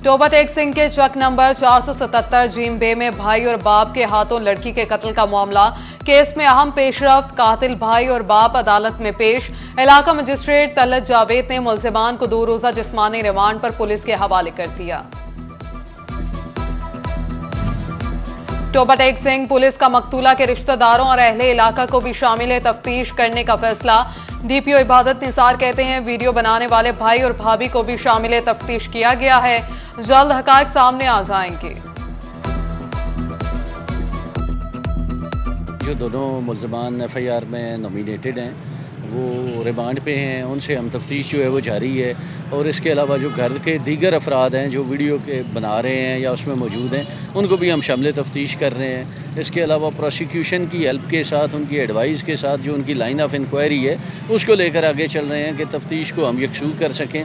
Toba take Singh के चक number 477 gym बे में भाई और बाप के हाथों लड़की के कत्ल का मामला। केस में अहम पेशरफ्त, कातिल भाई और बाप अदालत में पेश। इलाका मजिस्ट्रेट तलत जावेद ने मुल्जिमान को 2 रोजा जिस्मानी रिमांड पर पुलिस के हवाले कर दिया। टोबा टेक सिंह पुलिस का मकतूला के रिश्तेदारों और अहले इलाका को भी शामिल तफ्तीश करने का फैसला। डीपीओ इबादत निसार कहते हैं, वीडियो बनाने वाले भाई और भाभी को भी शामिल तफ्तीश किया गया है। जल्द हकायक सामने आ जाएंगे। जो दोनों मुल्ज़मान एफआईआर में नॉमिनेटेड हैं वो रिमांड पे हैं, उनसे हम तफ्तीश जो है वो जारी है। और इसके अलावा जो घर के दीगर अफराद हैं जो वीडियो के बना रहे हैं या उसमें मौजूद हैं, उनको भी हम शामिल तफ्तीश कर रहे हैं। इसके अलावा प्रोसिक्यूशन की हेल्प के साथ, उनकी एडवाइस के साथ जो उनकी लाइन ऑफ इंक्वायरी है उसको लेकर आगे चल रहे हैं कि तफ्तीश को हम यकसू कर सकें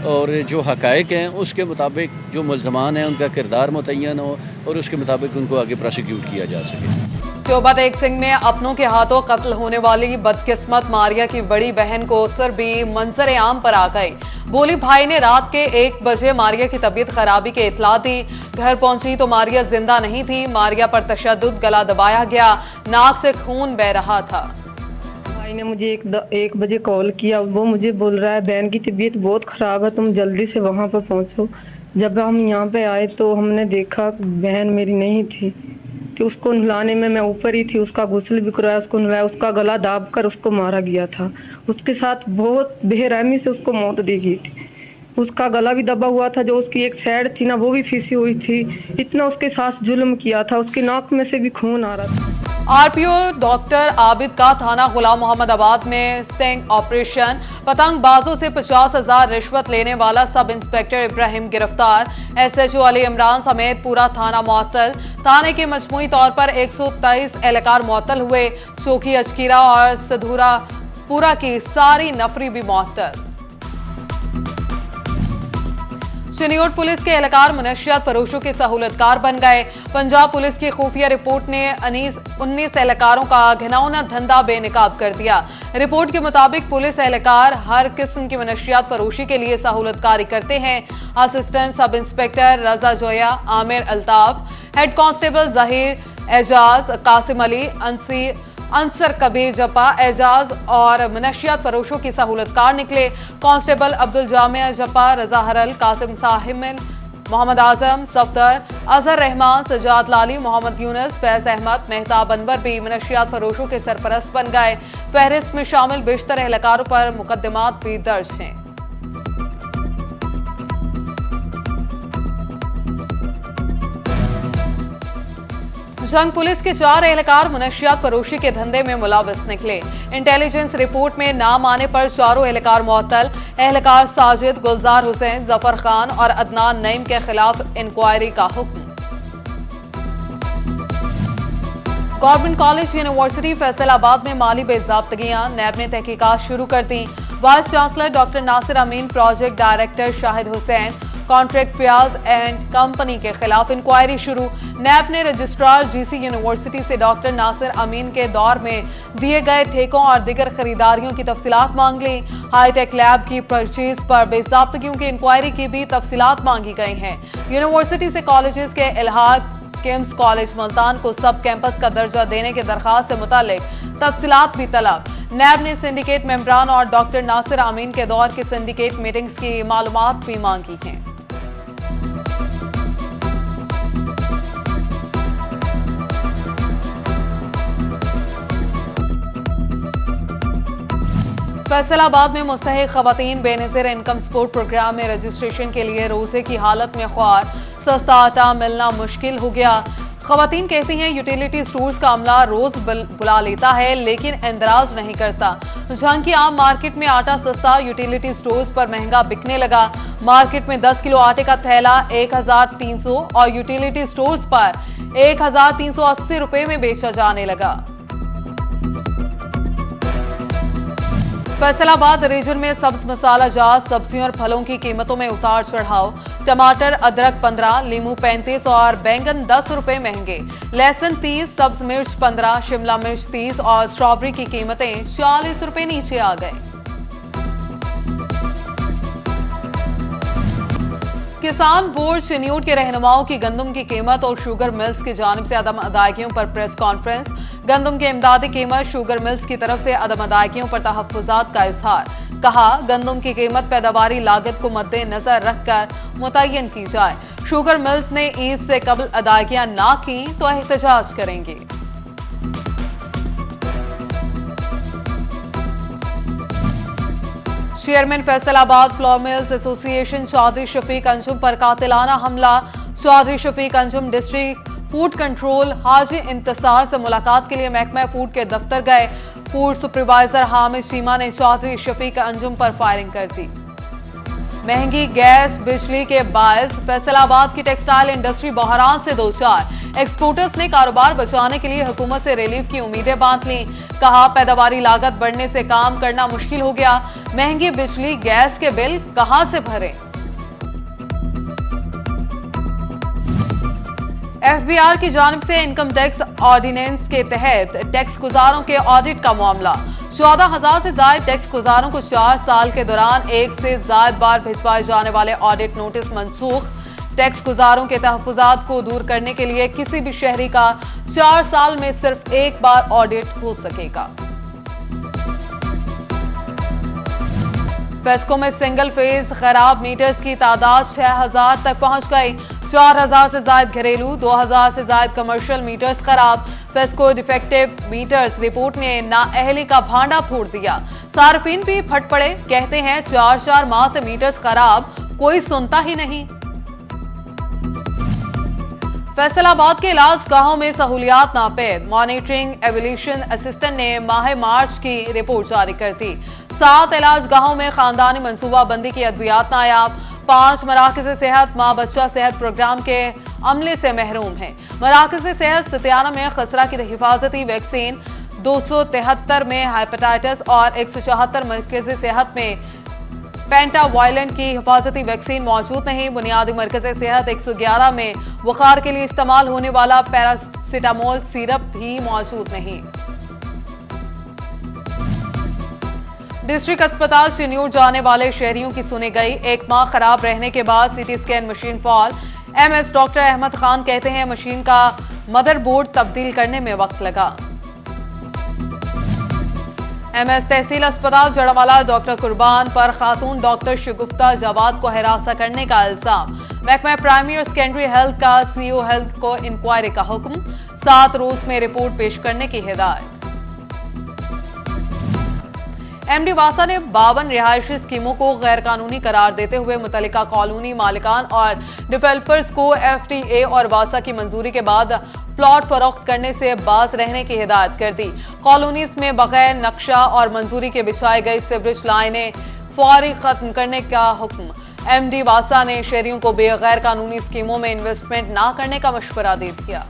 और जो हकायक हैं उसके मुताबिक जो मुल्ज़मान हैं उनका किरदार मुतय्यन हो और उसके मुताबिक उनको आगे प्रोसिक्यूट किया जा सके। टोबा टेक सिंह में अपनों के हाथों कत्ल होने वाली बदकिस्मत मारिया की बड़ी बहन को सर भी मंजर आम पर आ गई। बोली भाई ने रात के 1 बजे मारिया की तबीयत खराबी की इतला दी। घर पहुंची तो मारिया जिंदा नहीं थी। मारिया पर तशद्दुद, गला दबाया गया, नाक से खून बह रहा था। भाई ने मुझे 1 बजे कॉल किया। वो मुझे बोल रहा है बहन की तबीयत बहुत खराब है, तुम जल्दी से वहां पर पहुंचो। जब हम यहाँ पे आए तो हमने देखा बहन मेरी नहीं थी। तो उसको नहलाने में मैं ऊपर ही थी, उसका गुस्ल भी कराया, उसको नहलाया, उसका गला दाब कर उसको मारा गया था। उसके साथ बहुत बेरहमी से उसको मौत दी गई थी। उसका गला भी दबा हुआ था, जो उसकी एक साइड थी ना वो भी फीसी हुई थी। इतना उसके साथ जुल्म किया था, उसकी नाक में से भी खून आ रहा था। आरपीओ डॉक्टर आबिद का थाना गुलाम मोहम्मदाबाद में स्टिंग ऑपरेशन। पतंगबाजों से 50,000 रिश्वत लेने वाला सब इंस्पेक्टर इब्राहिम गिरफ्तार। एसएचओ अली इमरान समेत पूरा थाना मुअत्तल। थाने के मजमूई तौर पर 123 एहलकार मुअत्तल हुए। चौकी अचकीरा और सधूरा पूरा की सारी नफरी भी मुअत्तल। चिन्योट पुलिस के एहलकार मुनशियात फरोशों के सहूलतकार बन गए। पंजाब पुलिस की खुफिया रिपोर्ट ने 19 एहलकारों का घिनौना धंधा बेनकाब कर दिया। रिपोर्ट के मुताबिक पुलिस एहलकार हर किस्म की मुनशियात फरोशी के लिए सहूलतकारी करते हैं। असिस्टेंट सब इंस्पेक्टर रजा जोया, आमिर अल्ताफ, हेड कांस्टेबल जहीर एजाज, कासिम अली, अंसर कबीर जप्पा, एजाज और मुनशियात फरोशों की सहूलतकार निकले। कांस्टेबल अब्दुल जामिया जप्पा, रजा हरल, कासिम साहिमिल, मोहम्मद आजम, सफदर, अजहर रहमान, सजाद लाली, मोहम्मद यूनुस, फैज अहमद, मेहताब अनवर भी मुनशियात फरोशों के सरपरस्त बन गए। फहरिस्त में शामिल बेशतर एहलकारों पर मुकदमात भी दर्ज हैं। जंग पुलिस के 4 एहलकार मुनशियात फरोशी के धंधे में मुलविस निकले। इंटेलिजेंस रिपोर्ट में नाम आने पर चारों एहलकार मुअत्तल। एहलकार साजिद, गुलजार हुसैन, जफर खान और अदनान नईम के खिलाफ इंक्वायरी का हुक्म। गवर्नमेंट कॉलेज यूनिवर्सिटी फैसलाबाद में माली बेज़ाब्तगियां। नैब ने तहकीकात शुरू कर दी। Vice chancellor doctor Nasir Amin, project director Shahid Hussain, contract प्याज एंड कंपनी के खिलाफ इंक्वायरी शुरू। नैब ने रजिस्ट्रार जीसी यूनिवर्सिटी से डॉक्टर नासिर अमीन के दौर में दिए गए ठेकों और दीगर खरीदारियों की तफसीलात मांग ली। हाईटेक लैब की परचेज पर बेज़ाब्तगियों की इंक्वायरी की भी तफसीलात मांगी गई हैं। यूनिवर्सिटी से कॉलेजेस के इल्हाक किम्स कॉलेज मुल्तान को सब कैंपस का दर्जा देने के दरखास्त से मुतालिक तफसीलात भी तलब। नैब ने सिंडिकेट मेंबरान और डॉक्टर नासिर अमीन के दौर की सिंडिकेट मीटिंग्स की मालूमात भी मांगी हैं। फैसलाबाद में मुस्तहिक खवातीन बेनज़ीर इनकम सपोर्ट प्रोग्राम में रजिस्ट्रेशन के लिए रोजे की हालत में ख्वार। सस्ता आटा मिलना मुश्किल हो गया। खवातीन कहती हैं यूटिलिटी स्टोर्स का अमला रोज बुला लेता है लेकिन इंदराज नहीं करता। जहां की आम मार्केट में आटा सस्ता, यूटिलिटी स्टोर्स पर महंगा बिकने लगा। मार्केट में 10 किलो आटे का थैला 1300 और यूटिलिटी स्टोर्स पर 1380 रुपए में बेचा जाने लगा। फैसलाबाद रीजन में सब्ज मसाला जात सब्जियों और फलों की कीमतों में उतार चढ़ाव। टमाटर, अदरक 15, लीमू 35 और बैंगन 10 रुपए महंगे। लहसुन 30, सब्ज मिर्च 15, शिमला मिर्च 30 और स्ट्रॉबेरी की कीमतें 40 रुपए नीचे आ गए। किसान बोर्ड शनियोर के रहनुमाओं की गंदम की कीमत और शुगर मिल्स की जानिब से अदम अदायगियों पर प्रेस कॉन्फ्रेंस। गंदम के इमदादी कीमत, शुगर मिल्स की तरफ से अदम अदायगियों पर तहफ्फुजात का इजहार। कहा, गंदम की कीमत पैदावारी लागत को मद्देनजर रखकर मुतय्यन की जाए। शुगर मिल्स ने ईद से कबल अदायगियां ना की तो एहतजाज करेंगे। Chairman Faisalabad flour mills association Chaudhry Shafiq Anjum पर कातिलाना हमला। Chaudhry Shafiq Anjum district food control Haji Intisar से मुलाकात के लिए महकमा फूड के दफ्तर गए। फूड सुपरवाइजर हामिद चीमा ने चौधरी शफीक अंजुम पर फायरिंग कर दी। महंगी गैस बिजली के बायस फैसलाबाद की टेक्सटाइल इंडस्ट्री बहरान से दो चार। एक्सपोर्टर्स ने कारोबार बचाने के लिए हुकूमत से रिलीफ की उम्मीदें बांध लीं। कहा, पैदावारी लागत बढ़ने से काम करना मुश्किल हो गया। महंगी बिजली गैस के बिल कहां से भरें। एफबीआर की जानिब से इनकम टैक्स ऑर्डिनेंस के तहत टैक्स गुजारों के ऑडिट का मामला। 14,000 से ज्यादा टैक्स गुजारों को 4 साल के दौरान एक से ज्यादा बार भिजवाए जाने वाले ऑडिट नोटिस मनसूख। टैक्स गुजारों के तहफ्फुजात को दूर करने के लिए किसी भी शहरी का 4 साल में सिर्फ एक बार ऑडिट हो सकेगा। फेस्को में सिंगल फेज खराब मीटर्स की तादाद 6,000 तक पहुंच गई। 4,000 से ज्यादा घरेलू, 2,000 से ज्यादा कमर्शियल मीटर्स खराब। फेस्को डिफेक्टिव मीटर्स रिपोर्ट ने नाअहली का भांडा फोड़ दिया। सार्फिन भी फट पड़े, कहते हैं 4 माह से मीटर्स खराब, कोई सुनता ही नहीं। फैसलाबाद के इलाज गाहों में सहूलियात नापेद। मॉनिटरिंग एवोल्यूशन असिस्टेंट ने माह मार्च की रिपोर्ट जारी कर दी। 7 इलाज गाहों में खानदानी मनसूबाबंदी की अद्वियात नायाब। 5 मराकज़ सेहत मां बच्चा सेहत प्रोग्राम के अमले से महरूम है। मराकज़ सेहत सतियाना में खसरा की हिफाजती वैक्सीन, 273 में हेपेटाइटिस और 174 मरकज़ी सेहत में पेंटावायलेंट की हिफाजती वैक्सीन मौजूद नहीं। बुनियादी मरकज़ सेहत 111 में बुखार के लिए इस्तेमाल होने वाला पैरासिटामोल सिरप भी मौजूद नहीं। डिस्ट्रिक्ट अस्पताल शनियोर जाने वाले शहरियों की सुनी गई। 1 माह खराब रहने के बाद CT scan machine fall. MS doctor Ahmad Khan कहते हैं मशीन का मदरबोर्ड तब्दील करने में वक्त लगा। एमएस तहसील अस्पताल जड़वाला डॉक्टर कुर्बान पर खातून डॉक्टर शगुफ्ता जवाद को हिरासत करने का इल्जाम। महकमा प्राइमरी और सेकेंडरी हेल्थ का सीओ हेल्थ को इंक्वायरी का हुक्म। 7 रोज में रिपोर्ट पेश करने की हिदायत। एमडी वासा ने 52 रिहायशी स्कीमों को गैर कानूनी करार देते हुए मुतल्लिका कॉलोनी मालिकान और डेवलपर्स को एफटीए और वासा की मंजूरी के बाद प्लॉट फरोख्त करने से बाज रहने की हिदायत कर दी। कॉलोनीज में बगैर नक्शा और मंजूरी के बिछाई गई सीवरेज लाइनें फौरी खत्म करने का हुक्म। एमडी वासा ने शहरियों को बेगैर कानूनी स्कीमों में इन्वेस्टमेंट न करने का मशवरा दे दिया।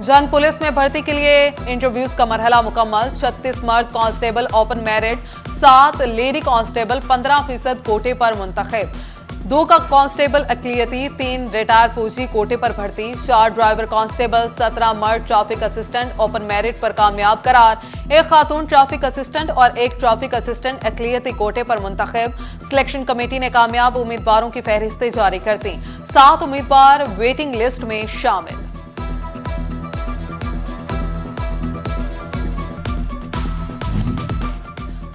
जंग पुलिस में भर्ती के लिए इंटरव्यूज का मरहला मुकम्मल। 36 मर्द constable open merit, 7 lady constable 15% कोटे पर मुंतखब। 2 का कांस्टेबल अकलियती, 3 रिटायर फौजी कोटे पर भर्ती। 4 ड्राइवर कांस्टेबल, 17 मर्द ट्रैफिक असिस्टेंट ओपन मेरिट पर कामयाब करार। 1 खातून ट्रैफिक असिस्टेंट और 1 ट्रैफिक असिस्टेंट अकलियती कोटे पर मुंतखब। सिलेक्शन कमेटी ने कामयाब उम्मीदवारों की फहरिस्तें जारी कर दी। 7 उम्मीदवार वेटिंग लिस्ट में शामिल।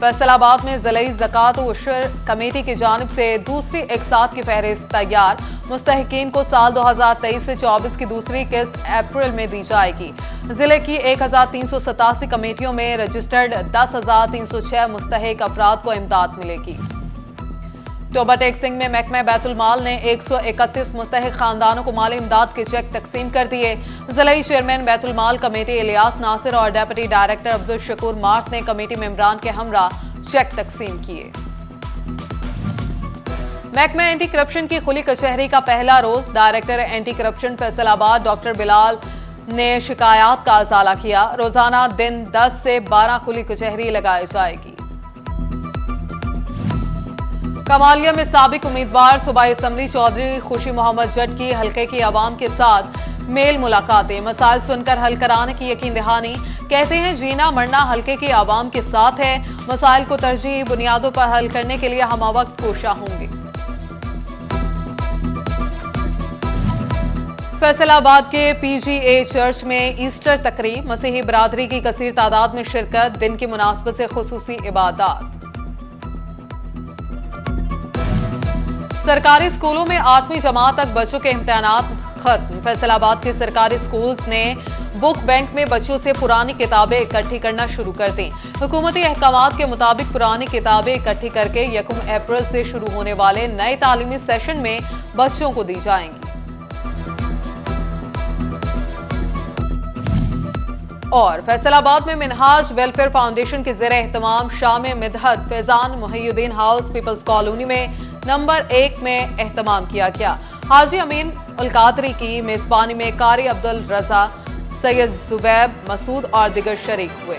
फैसलाबाद में ज़िलाई ज़कात व उशर कमेटी की जानिब से दूसरी इकसात की फहरिस्त तैयार। मुस्तहिकीन को साल 2023 से 24 की दूसरी किस्त अप्रैल में दी जाएगी। जिले की 1387 कमेटियों में रजिस्टर्ड 10,306 मुस्तहिक अफराद को इमदाद मिलेगी। टोबा टैक्सिंग में महकमा बैतुल माल ने 131 मुस्तहिक खानदानों को माली इमदाद के चेक तकसीम कर दिए। जिलाई चेयरमैन बैतुल माल कमेटी इलियास नासिर और डेप्यूटी डायरेक्टर अब्दुल शकूर मार्ट ने कमेटी मेंबरान के हमरा चेक तकसीम किए। महकमा एंटी करप्शन की खुली कचहरी का पहला रोज। Director anti corruption Faisalabad doctor Bilal ने शिकायत का अजाला किया। रोजाना दिन 10 से 12 खुली कचहरी लगाई जाएगी। कमालिया में साबिक उम्मीदवार सूबाई असम्बली चौधरी खुशी मोहम्मद जट की हल्के की आवाम के साथ मेल मुलाकातें। मसाइल सुनकर हल कराने की यकीन दहानी। कहते हैं जीना मरना हल्के की आवाम के साथ है। मसाइल को तरजीही बुनियादों पर हल करने के लिए हम वक्त कोशा होंगे। फैसलाबाद के पीजीए चर्च में ईस्टर तकरीब, मसीही बिरादरी की कसीर तादाद में शिरकत, दिन की मुनासबत से खुसूसी इबादत। सरकारी स्कूलों में 8वीं जमात तक बच्चों के इम्तिहानात खत्म। फैसलाबाद के सरकारी स्कूल्स ने बुक बैंक में बच्चों से पुरानी किताबें इकट्ठी करना शुरू कर दी। हुकूमती अहकामात के मुताबिक पुरानी किताबें इकट्ठी करके 1 अप्रैल से शुरू होने वाले नए तालीमी सेशन में बच्चों को दी जाएंगी। और फैसलाबाद में मिनहाज वेलफेयर फाउंडेशन के ज़ेरे एहतमाम शाम मिदहत Faizan Mohiuddin house people's colony में नंबर 1 में एहतमाम किया गया। हाजी अमीन उल कादरी की मेजबानी में कारी अब्दुल रजा, सैयद जुबैब मसूद और दिगर शरीक हुए।